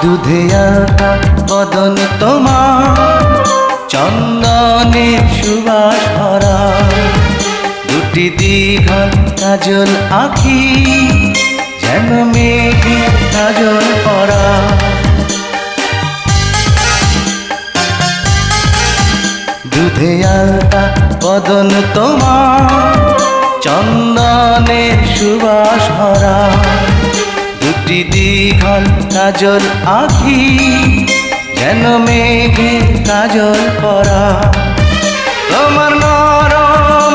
দুধে আঁকা বদন তোমার, চন্দনের সুবাস ভরা, দুটি দীঘল কাজল আঁখি, যেন মেঘে কাজল পরা। দুধে আঁকা বদন তোমার, চন্দনের সুবাস ভরা, দুটি দীঘল কাজল আঁখি, যেন মেঘে কাজল পরা। তোমার নরম